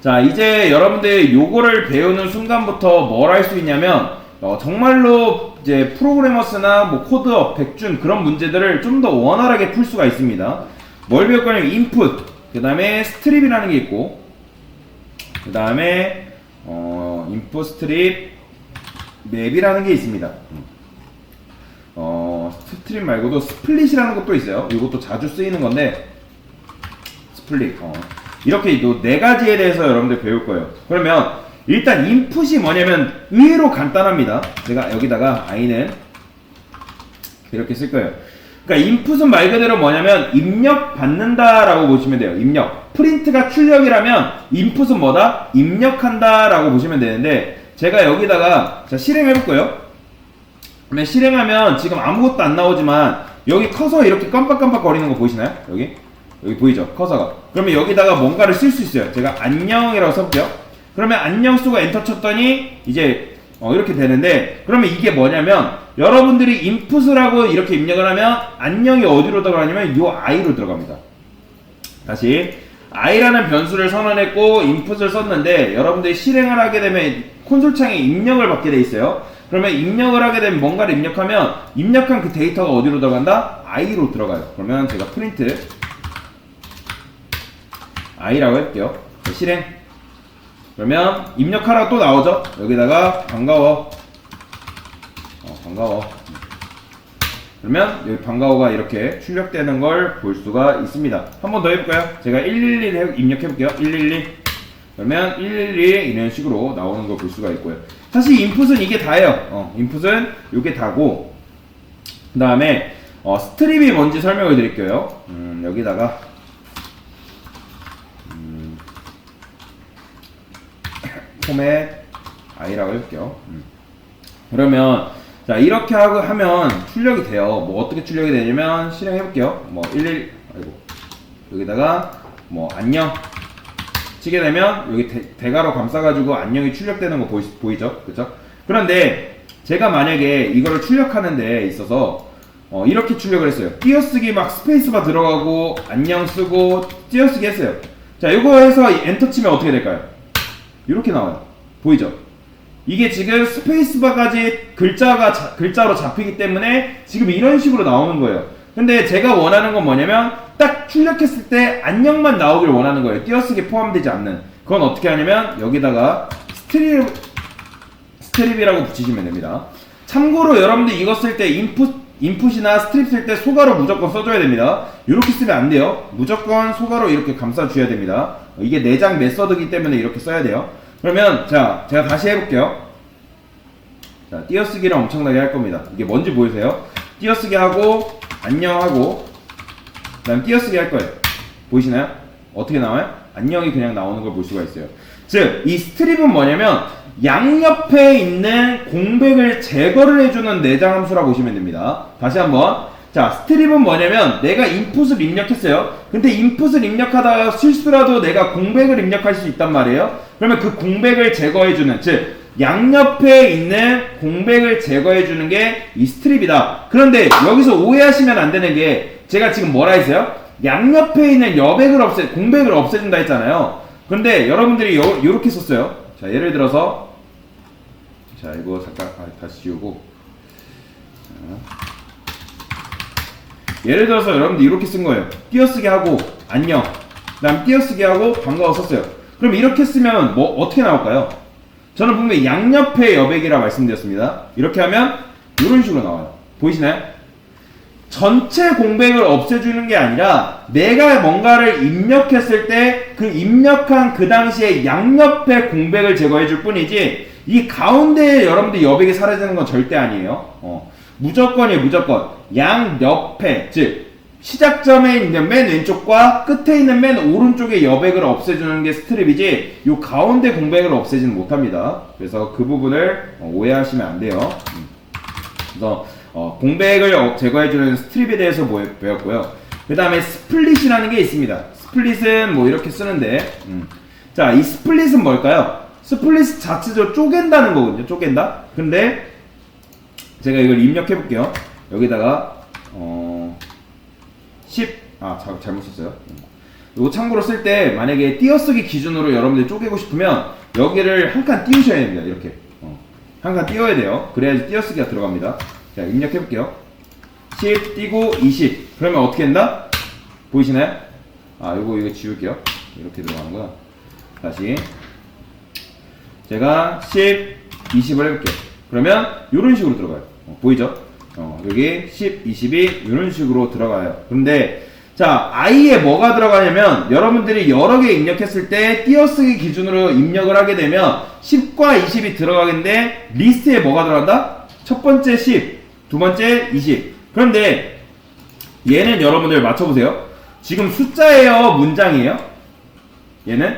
자, 이제 여러분들 요거를 배우는 순간부터 뭘 할 수 있냐면 정말로 이제 프로그래머스나 뭐 코드업, 백준 그런 문제들을 좀 더 원활하게 풀 수가 있습니다. 뭘 배울 거냐면 인풋, 그 다음에 스트립이라는 게 있고, 그 다음에 인풋 스트립 맵이라는 게 있습니다. 스트립 말고도 스플릿이라는 것도 있어요. 이것도 자주 쓰이는 건데 스플릿. 이렇게 이 네 가지에 대해서 여러분들 배울 거예요. 그러면 일단 인풋이 뭐냐면 의외로 간단합니다. 제가 여기다가 i는 이렇게 쓸 거예요. 그러니까 인풋은 말 그대로 뭐냐면 입력 받는다라고 보시면 돼요. 입력. 프린트가 출력이라면 인풋은 뭐다? 입력한다라고 보시면 되는데, 제가 여기다가 자 실행해 볼 거예요. 그러면 실행하면 지금 아무것도 안 나오지만 여기 커서 이렇게 깜빡깜빡 거리는 거 보이시나요? 여기 보이죠? 커서가. 그러면 여기다가 뭔가를 쓸 수 있어요. 제가 안녕이라고 써볼게요. 그러면 안녕 쓰고 엔터 쳤더니 이제 이렇게 되는데, 그러면 이게 뭐냐면 여러분들이 인풋을 하고 이렇게 입력을 하면 안녕이 어디로 들어가냐면 요 i로 들어갑니다. 다시 i라는 변수를 선언했고 인풋을 썼는데, 여러분들이 실행을 하게 되면 콘솔 창에 입력을 받게 돼 있어요. 그러면 입력을 하게 되면 뭔가를 입력하면 입력한 그 데이터가 어디로 들어간다? i로 들어가요. 그러면 제가 프린트 i라고 할게요. 실행. 그러면 입력하라 또 나오죠. 여기다가 반가워. 반가워. 그러면 여기 반가워가 이렇게 출력되는 걸 볼 수가 있습니다. 한 번 더 해볼까요? 제가 111 입력해볼게요. 112. 그러면 112 이런 식으로 나오는 걸 볼 수가 있고요. 사실 인풋은 이게 다예요. 인풋은 이게 다고, 그 다음에 스트립이 뭔지 설명을 드릴게요. 여기다가 포맷 i라고 해볼게요. 그러면 자 이렇게 하고 하면 출력이 돼요. 뭐 어떻게 출력이 되냐면 실행해볼게요. 뭐 11 여기다가 뭐 안녕 치게 되면 여기 대괄호 감싸가지고 안녕이 출력되는 거 보이죠? 그쵸? 그런데 제가 만약에 이거를 출력하는 데 있어서 이렇게 출력을 했어요. 띄어쓰기 막 스페이스바 들어가고 안녕 쓰고 띄어쓰기 했어요. 자 이거 해서 엔터 치면 어떻게 될까요? 이렇게 나와요. 보이죠? 이게 지금 스페이스바까지 글자로 잡히기 때문에 지금 이런 식으로 나오는 거예요. 근데 제가 원하는 건 뭐냐면 딱 출력했을 때 안녕만 나오길 원하는 거예요. 띄어쓰기 포함되지 않는. 그건 어떻게 하냐면 여기다가 스트립이라고 붙이시면 됩니다. 참고로 여러분들 이거 쓸 때 인풋이나 스트립 쓸 때 소가로 무조건 써줘야 됩니다. 이렇게 쓰면 안 돼요. 무조건 소가로 이렇게 감싸줘야 됩니다. 이게 내장 메서드이기 때문에 이렇게 써야 돼요. 그러면 자 제가 다시 해볼게요. 자 띄어쓰기를 엄청나게 할 겁니다. 이게 뭔지 보이세요? 띄어쓰기 하고 안녕하고 그 다음 띄어쓰기 할 거예요. 보이시나요? 어떻게 나와요? 안녕이 그냥 나오는 걸 볼 수가 있어요. 즉 이 스트립은 뭐냐면 양옆에 있는 공백을 제거를 해주는 내장 함수라고 보시면 됩니다. 다시 한번. 자 스트립은 뭐냐면 내가 인풋을 입력했어요. 근데 인풋을 입력하다가 실수라도 내가 공백을 입력할 수 있단 말이에요. 그러면 그 공백을 제거해주는, 즉 양옆에 있는 공백을 제거해주는 게 이 스트립이다. 그런데 여기서 오해하시면 안 되는 게, 제가 지금 뭐라 했어요? 양옆에 있는 공백을 없애준다 했잖아요. 그런데 여러분들이 요렇게 썼어요. 자 예를 들어서 자 이거 잠깐 다시 지우고, 예를 들어서 여러분들 이렇게 쓴 거예요. 띄어쓰기 하고 안녕, 그 다음 띄어쓰기 하고 반가워 썼어요. 그럼 이렇게 쓰면 뭐 어떻게 나올까요? 저는 분명히 양옆의 여백이라 말씀드렸습니다. 이렇게 하면 이런 식으로 나와요. 보이시나요? 전체 공백을 없애주는 게 아니라 내가 뭔가를 입력했을 때 그 입력한 그 당시에 양옆의 공백을 제거해 줄 뿐이지, 이 가운데에 여러분들 여백이 사라지는 건 절대 아니에요. 무조건이에요. 무조건 양옆에, 즉 시작점에 있는 맨 왼쪽과 끝에 있는 맨 오른쪽의 여백을 없애주는 게 스트립이지, 요 가운데 공백을 없애지는 못합니다. 그래서 그 부분을 오해하시면 안 돼요. 그래서 공백을 제거해주는 스트립에 대해서 배웠고요. 그 다음에 스플릿이라는 게 있습니다. 스플릿은 뭐 이렇게 쓰는데, 자, 이 스플릿은 뭘까요? 스플릿 자체적으로 쪼갠다는 거거든요. 쪼갠다. 근데 제가 이걸 입력해 볼게요. 여기다가 10 잘못 썼어요. 요거 참고로 쓸 때 만약에 띄어쓰기 기준으로 여러분들이 쪼개고 싶으면 여기를 한 칸 띄우셔야 됩니다. 이렇게 한 칸 띄워야 돼요. 그래야지 띄어쓰기가 들어갑니다. 자, 입력해 볼게요. 10 띄고 20. 그러면 어떻게 된다? 보이시나요? 아, 이거 지울게요. 이렇게 들어가는구나. 다시 제가 10, 20을 해볼게요. 그러면 이런 식으로 들어가요. 보이죠? 여기 10, 20이 이런 식으로 들어가요. 근데 자, i에 뭐가 들어가냐면 여러분들이 여러 개 입력했을 때 띄어쓰기 기준으로 입력을 하게 되면 10과 20이 들어가겠는데 리스트에 뭐가 들어간다? 첫 번째 10, 두 번째 20. 그런데 얘는 여러분들 맞춰보세요. 지금 숫자예요? 문장이에요? 얘는?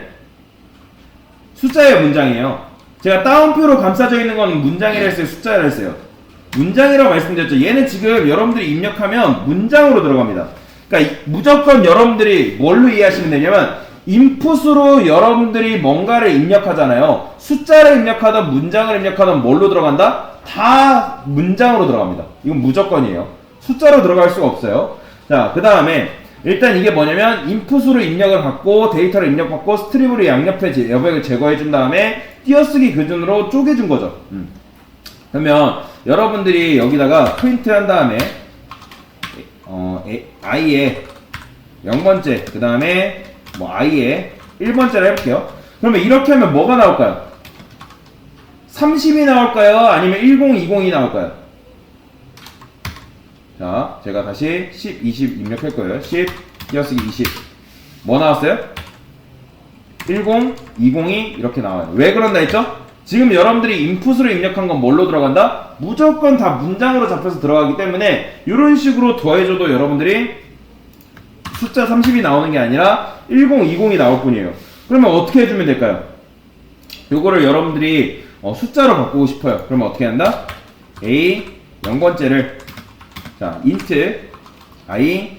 숫자예요? 문장이에요? 제가 따옴표로 감싸져 있는 건 문장이라 했어요? 숫자라 했어요? 문장이라고 말씀드렸죠. 얘는 지금 여러분들이 입력하면 문장으로 들어갑니다. 그러니까 무조건 여러분들이 뭘로 이해하시면 되냐면 인풋으로 여러분들이 뭔가를 입력하잖아요. 숫자를 입력하든 문장을 입력하든 뭘로 들어간다? 다 문장으로 들어갑니다. 이건 무조건이에요. 숫자로 들어갈 수가 없어요. 자, 그 다음에 일단 이게 뭐냐면 인풋으로 입력을 받고 데이터를 입력받고 스트립으로 양옆에 여백을 제거해 준 다음에 띄어쓰기 기준으로 쪼개준 거죠. 그러면 여러분들이 여기다가 프린트 한 다음에 i에 0번째 그 다음에 뭐 i에 1번째를 해볼게요. 그러면 이렇게 하면 뭐가 나올까요? 30이 나올까요? 아니면 1020이 나올까요? 자, 제가 다시 10, 20 입력할 거예요. 10, 띄어쓰기 20. 뭐 나왔어요? 10, 20이 이렇게 나와요. 왜 그런다 했죠? 지금 여러분들이 인풋으로 입력한 건 뭘로 들어간다? 무조건 다 문장으로 잡혀서 들어가기 때문에 이런 식으로 더해줘도 여러분들이 숫자 30이 나오는 게 아니라 10, 20이 나올 뿐이에요. 그러면 어떻게 해주면 될까요? 요거를 여러분들이 숫자로 바꾸고 싶어요. 그러면 어떻게 한다? a 0번째를 자, int i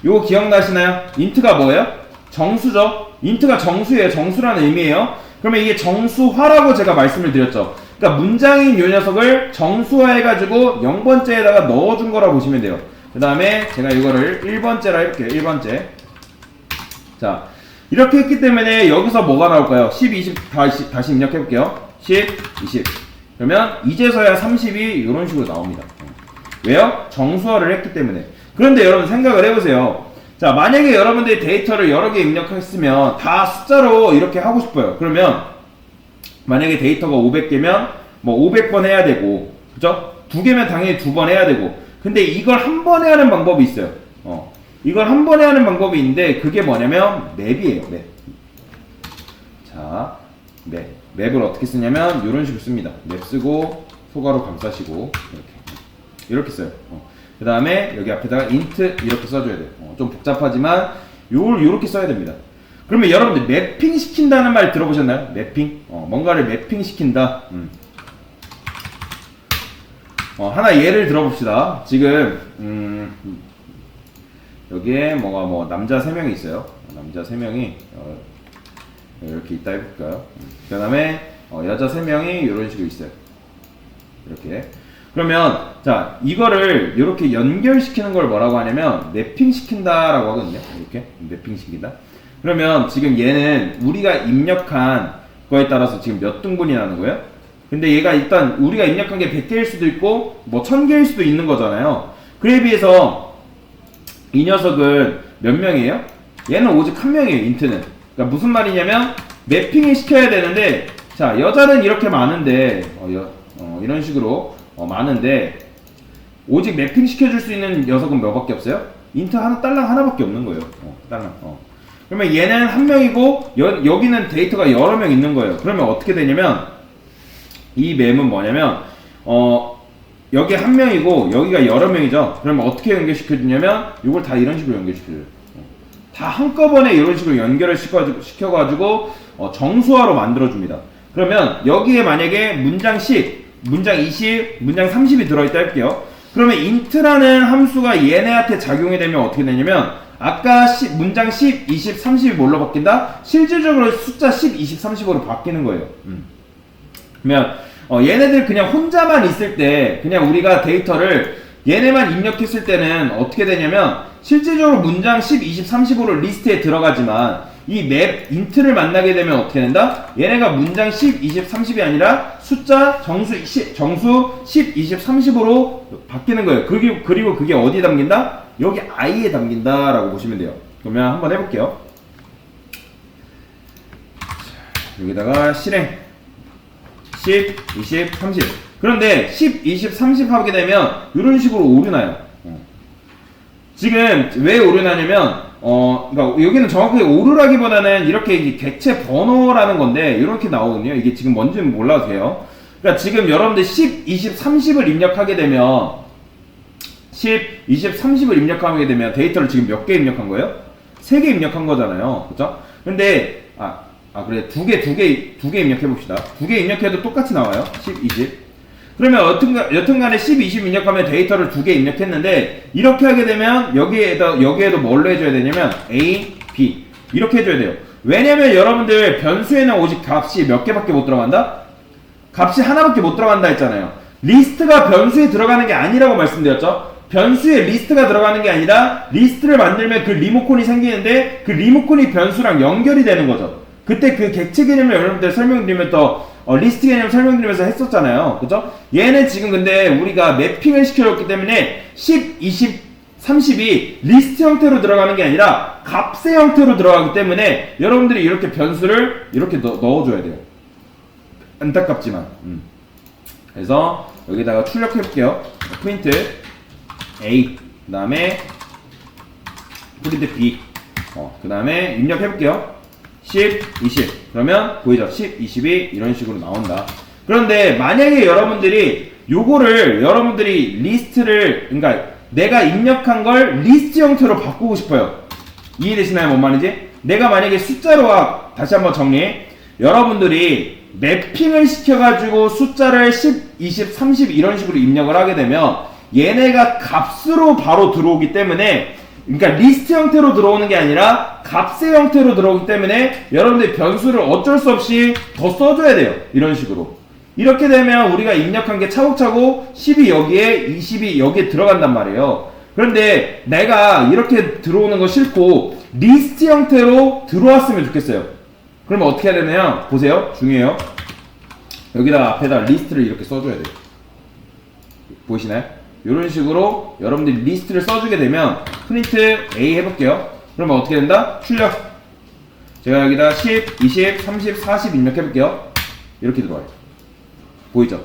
요거 기억나시나요? int가 뭐예요? 정수죠? int가 정수예요. 정수라는 의미예요. 그러면 이게 정수화라고 제가 말씀을 드렸죠. 그러니까 문장인 요 녀석을 정수화해가지고 0번째에다가 넣어준 거라 보시면 돼요. 그 다음에 제가 이거를 1번째라 해볼게요. 1번째. 자, 이렇게 했기 때문에 여기서 뭐가 나올까요? 10, 20 다시 입력해볼게요. 10, 20. 그러면 이제서야 30이 이런 식으로 나옵니다. 왜요? 정수화를 했기 때문에. 그런데 여러분 생각을 해보세요. 자, 만약에 여러분들이 데이터를 여러 개 입력했으면 다 숫자로 이렇게 하고 싶어요. 그러면 만약에 데이터가 500개면 뭐 500번 해야 되고, 그죠? 2개면 당연히 2번 해야 되고. 근데 이걸 한 번에 하는 방법이 있어요. 이걸 한 번에 하는 방법이 있는데 그게 뭐냐면 맵이에요. 맵. 자, 맵을 어떻게 쓰냐면 이런 식으로 씁니다. 맵 쓰고 소가로 감싸시고 이렇게 써요. 그 다음에 여기 앞에다가 int 이렇게 써줘야 돼요. 좀 복잡하지만 요렇게 써야 됩니다. 그러면 여러분들 매핑 시킨다는 말 들어보셨나요? 매핑? 뭔가를 매핑 시킨다. 하나 예를 들어봅시다. 지금 여기에 뭐 남자 3명이 있어요. 남자 3명이 이렇게 있다 해볼까요? 그 다음에 여자 3명이 이런 식으로 있어요. 이렇게. 그러면 자, 이거를 이렇게 연결시키는 걸 뭐라고 하냐면 매핑 시킨다라고 하거든요. 이렇게 매핑 시킨다. 그러면 지금 얘는 우리가 입력한 거에 따라서 지금 몇 등분이 나는 거예요? 근데 얘가 일단 우리가 입력한 게 100개일 수도 있고 뭐 1000개일 수도 있는 거잖아요. 그에 비해서 이 녀석은 몇 명이에요? 얘는 오직 한 명이에요. int는. 그러니까 무슨 말이냐면 매핑을 시켜야 되는데 자, 여자는 이렇게 많은데 이런 식으로 많은데 오직 매핑 시켜줄 수 있는 녀석은 몇밖에 없어요? int 딸랑 하나밖에 없는 거예요. 딸랑. 그러면 얘는 한 명이고 여기는 데이터가 여러 명 있는 거예요. 그러면 어떻게 되냐면 이 맵은 뭐냐면 여기 한 명이고 여기가 여러 명이죠. 그러면 어떻게 연결시켜주냐면 이걸 다 이런 식으로 연결시켜줘요. 다 한꺼번에 이런 식으로 연결을 시켜가지고 정수화로 만들어줍니다. 그러면 여기에 만약에 문장 10, 문장 20, 문장 30이 들어있다 할게요. 그러면 int라는 함수가 얘네한테 작용이 되면 어떻게 되냐면 아까 문장 10, 20, 30이 뭘로 바뀐다? 실질적으로 숫자 10, 20, 30으로 바뀌는 거예요. 그러면 얘네들 그냥 혼자만 있을 때 그냥 우리가 데이터를 얘네만 입력했을 때는 어떻게 되냐면 실질적으로 문장 10, 20, 30으로 리스트에 들어가지만 이 맵 인트를 만나게 되면 어떻게 된다? 얘네가 문장 10, 20, 30이 아니라 숫자 정수 10, 20, 30으로 바뀌는 거예요. 그리고 그게 어디에 담긴다? 여기 i에 담긴다 라고 보시면 돼요. 그러면 한번 해볼게요. 여기다가 실행 10, 20, 30. 그런데 10, 20, 30 하게 되면 이런 식으로 오류나요. 지금 왜 오류나냐면 그러니까 여기는 정확하게 오류라기보다는 이렇게 객체 번호라는 건데 이렇게 나오거든요. 이게 지금 뭔지는 몰라도 돼요. 그러니까 지금 여러분들 10, 20, 30을 입력하게 되면 10, 20, 30을 입력하게 되면 데이터를 지금 몇 개 입력한 거예요? 3개 입력한 거잖아요. 그쵸? 근데 그래 두 개 입력해 봅시다. 2개 입력해도 똑같이 나와요. 10, 20. 그러면 여튼간에 10, 20 입력하면 데이터를 2개 입력했는데 이렇게 하게 되면 여기에도 뭘로 해줘야 되냐면 A, B 이렇게 해줘야 돼요. 왜냐면 여러분들 변수에는 오직 값이 몇 개밖에 못 들어간다? 값이 하나밖에 못 들어간다 했잖아요. 리스트가 변수에 들어가는 게 아니라고 말씀드렸죠. 변수에 리스트가 들어가는 게 아니라 리스트를 만들면 그 리모컨이 생기는데 그 리모컨이 변수랑 연결이 되는 거죠. 그때 그 객체 개념을 여러분들 설명드리면서 리스트 개념 설명드리면서 했었잖아요. 그죠? 얘는 지금 근데 우리가 매핑을 시켜줬기 때문에 10, 20, 30이 리스트 형태로 들어가는 게 아니라 값의 형태로 들어가기 때문에 여러분들이 이렇게 변수를 이렇게 넣어줘야 돼요. 안타깝지만. 그래서 여기다가 출력해 볼게요. 프린트 A 그 다음에 프린트 B 그 다음에 입력해 볼게요. 10, 20 그러면 보이죠? 10, 20이 이런 식으로 나온다. 그런데 만약에 여러분들이 요거를 여러분들이 리스트를 그러니까 내가 입력한 걸 리스트 형태로 바꾸고 싶어요. 이해되시나요? 뭔 말인지? 내가 만약에 숫자로 다시 한번 정리해. 여러분들이 매핑을 시켜가지고 숫자를 10, 20, 30 이런 식으로 입력을 하게 되면 얘네가 값으로 바로 들어오기 때문에 그러니까 리스트 형태로 들어오는 게 아니라 값의 형태로 들어오기 때문에 여러분들 변수를 어쩔 수 없이 더 써줘야 돼요. 이런 식으로. 이렇게 되면 우리가 입력한 게 차곡차곡 10이 여기에 20이 여기에 들어간단 말이에요. 그런데 내가 이렇게 들어오는 거 싫고 리스트 형태로 들어왔으면 좋겠어요. 그러면 어떻게 해야 되냐면 보세요. 중요해요. 여기다가 앞에다 리스트를 이렇게 써줘야 돼요. 보이시나요? 이런 식으로 여러분들이 리스트를 써주게 되면 프린트 A 해볼게요. 그러면 어떻게 된다? 출력. 제가 여기다 10, 20, 30, 40 입력해볼게요. 이렇게 들어와요. 보이죠?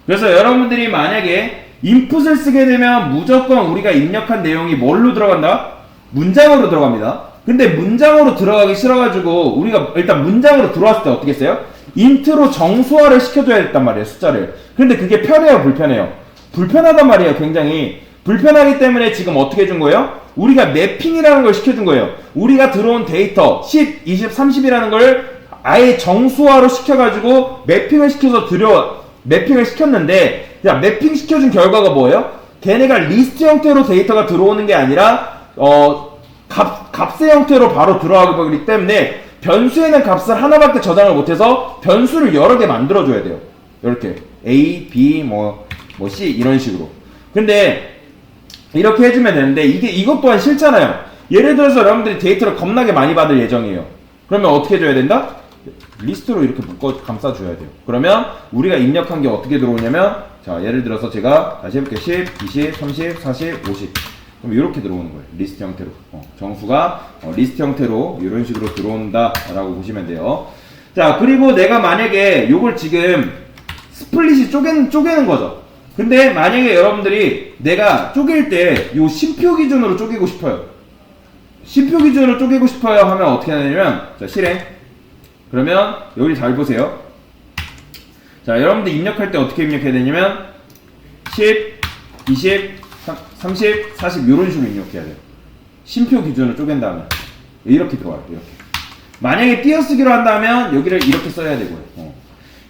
그래서 여러분들이 만약에 인풋을 쓰게 되면 무조건 우리가 입력한 내용이 뭘로 들어간다? 문장으로 들어갑니다. 근데 문장으로 들어가기 싫어가지고 우리가 일단 문장으로 들어왔을 때 어떻게 했어요? 인트로 정수화를 시켜줘야 했단 말이에요. 숫자를. 근데 그게 편해요? 불편해요? 불편하단 말이에요. 굉장히 불편하기 때문에 지금 어떻게 해준 거예요? 우리가 매핑이라는 걸 시켜준 거예요. 우리가 들어온 데이터 10, 20, 30이라는 걸 아예 정수화로 시켜가지고 매핑을 시켰는데 자, 매핑 시켜준 결과가 뭐예요? 걔네가 리스트 형태로 데이터가 들어오는 게 아니라 값의 형태로 바로 들어가기 거기 때문에 변수에는 값을 하나밖에 저장을 못해서 변수를 여러 개 만들어줘야 돼요. 이렇게 A, B, C 이런 식으로. 근데 이렇게 해주면 되는데 이것 또한 싫잖아요. 예를 들어서 여러분들이 데이터를 겁나게 많이 받을 예정이에요. 그러면 어떻게 해줘야 된다? 리스트로 이렇게 묶어 감싸줘야 돼요. 그러면 우리가 입력한 게 어떻게 들어오냐면 자 예를 들어서 제가 다시 해볼게요. 10, 20, 30, 40, 50 그럼 이렇게 들어오는 거예요. 리스트 형태로. 정수가 리스트 형태로 이런 식으로 들어온다 라고 보시면 돼요. 자 그리고 내가 만약에 요걸 지금 스플릿이 쪼개는 거죠. 근데 만약에 여러분들이 내가 쪼갤 때 요 심표 기준으로 쪼개고 싶어요. 심표 기준으로 쪼개고 싶어요 하면 어떻게 하냐면 자 실행. 그러면 여기 잘 보세요. 자 여러분들 입력할 때 어떻게 입력해야 되냐면 10, 20, 30, 40 이런 식으로 입력해야 돼요. 심표 기준으로 쪼갠 다음에 이렇게 들어와요. 이렇게. 만약에 띄어쓰기로 한다면 여기를 이렇게 써야 되고요.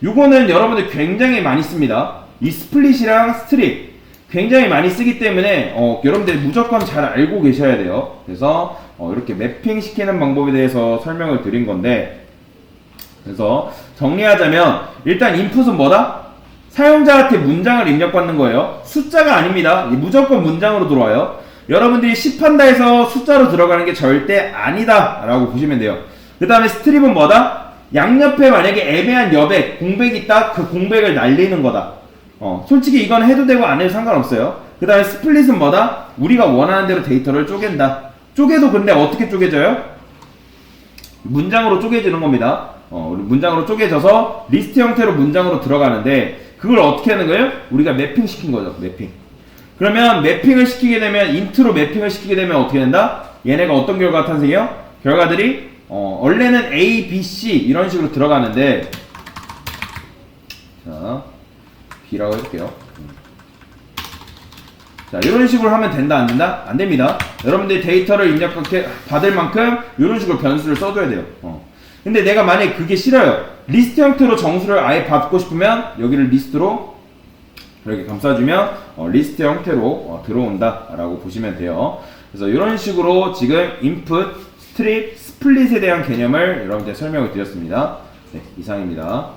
요거는 여러분들 굉장히 많이 씁니다. 이 스플릿이랑 스트립 굉장히 많이 쓰기 때문에 여러분들 무조건 잘 알고 계셔야 돼요. 그래서 이렇게 매핑 시키는 방법에 대해서 설명을 드린 건데 그래서 정리하자면 일단 인풋은 뭐다? 사용자한테 문장을 입력받는 거예요. 숫자가 아닙니다. 무조건 문장으로 들어와요. 여러분들이 10한다 해서 숫자로 들어가는 게 절대 아니다 라고 보시면 돼요. 그 다음에 스트립은 뭐다? 양옆에 만약에 애매한 여백, 공백이 있다? 그 공백을 날리는 거다. 솔직히 이건 해도 되고 안 해도 상관없어요. 그 다음에 스플릿은 뭐다? 우리가 원하는 대로 데이터를 쪼갠다. 쪼개도 근데 어떻게 쪼개져요? 문장으로 쪼개지는 겁니다. 문장으로 쪼개져서 리스트 형태로 문장으로 들어가는데 그걸 어떻게 하는 거예요? 우리가 매핑 시킨 거죠. 매핑. 그러면 매핑을 시키게 되면 인트로 매핑을 시키게 되면 어떻게 된다? 얘네가 어떤 결과가 탄생해요? 결과들이 원래는 A, B, C 이런 식으로 들어가는데 자 B라고 해볼게요. 자 이런 식으로 하면 된다 안 된다? 안 됩니다. 여러분들이 데이터를 받을 만큼 이런 식으로 변수를 써줘야 돼요. 근데 내가 만약에 그게 싫어요. 리스트 형태로 정수를 아예 받고 싶으면 여기를 리스트로 이렇게 감싸주면 리스트 형태로 들어온다 라고 보시면 돼요. 그래서 이런 식으로 지금 인풋, 스트립, 스플릿에 대한 개념을 여러분들 설명을 드렸습니다. 네, 이상입니다.